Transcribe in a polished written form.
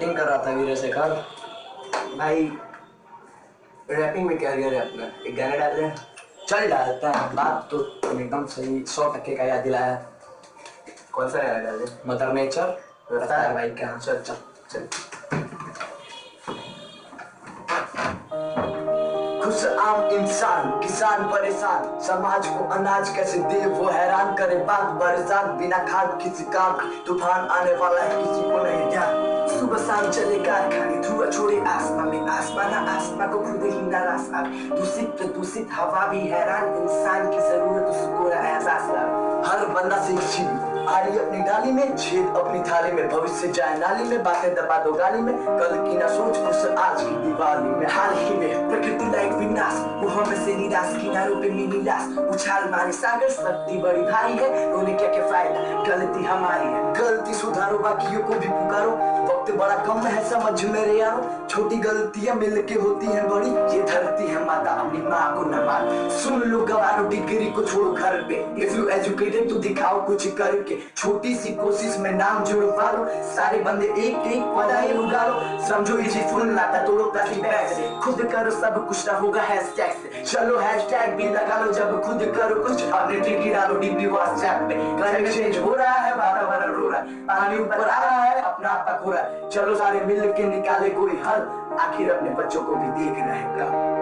Chatting कर रहा था वीरे से। कर भाई, रैपिंग में क्या करियर है अपना, एक गाना डाल रहे हैं। चल डालता है। बात तो तुम एकदम सही 100% का याद दिलाया। कौन सा गाना डाल रहे हैं? मदर नेचर पता है भाई क्या। चल चल चल। खुश आम इंसान, किसान परेशान, समाज को अनाज कैसे दे वो हैरान, करे बात बरसात बिना खाद किसी काम, तूफान आने वाला है किसी को नहीं ध्यान। सुबह शाम चले कारखाने, धुआं छोड़े आसमां में, आसमां को खुद ही नाराज आ। दूषित हवा भी हैरान, इंसान की जरूरत उसको एहसास ला। हर बंदा से आड़ी अपनी डाली में, छेद अपनी थाली में, भविष्य जाए नाली में, बातें दबा दो गाली में, कल की ना सोच उस आज की दिवाली में। हाल ही में प्रकृति लायक विनाश, मुँह में से निराश, किनारों पे मिली लाश, उछाल मारे सागर, शक्ति बड़ी भारी है, रोने क्या क्या फायदा, गलती हमारी है। गलती सुधारो, बाकियों को भी पुकारो, वक्त बड़ा कम है समझ मेरे यारो, छोटी गलतियां मिल के होती है बड़ी, ये धरती है माता अपनी माँ को न मार। सुन लो गवारो, डिग्री को छोड़ो घर पे, इफ यू एजुकेटेड तो दिखाओ कुछ करके, छोटी सी कोशिश में नाम जुड़वा लो, सारे बंदे एक एक पदाई उगा लो, समझो इजी फुल नाता तोड़ो प्लास्टिक बैग से, खुद करो सब कुछ ना होगा हैशटैग से, चलो हैशटैग भी लगा लो जब खुद करो कुछ, अपने ट्रिकी डालो डीपी व्हाट्सएप पे, क्लाइमेट चेंज हो रहा है, वातावरण रो रहा है, पानी ऊपर आ रहा है, अपना आपका हो रहा है, चलो सारे मिल के निकाले कोई हल, आखिर अपने बच्चों को भी देख रहे हैं।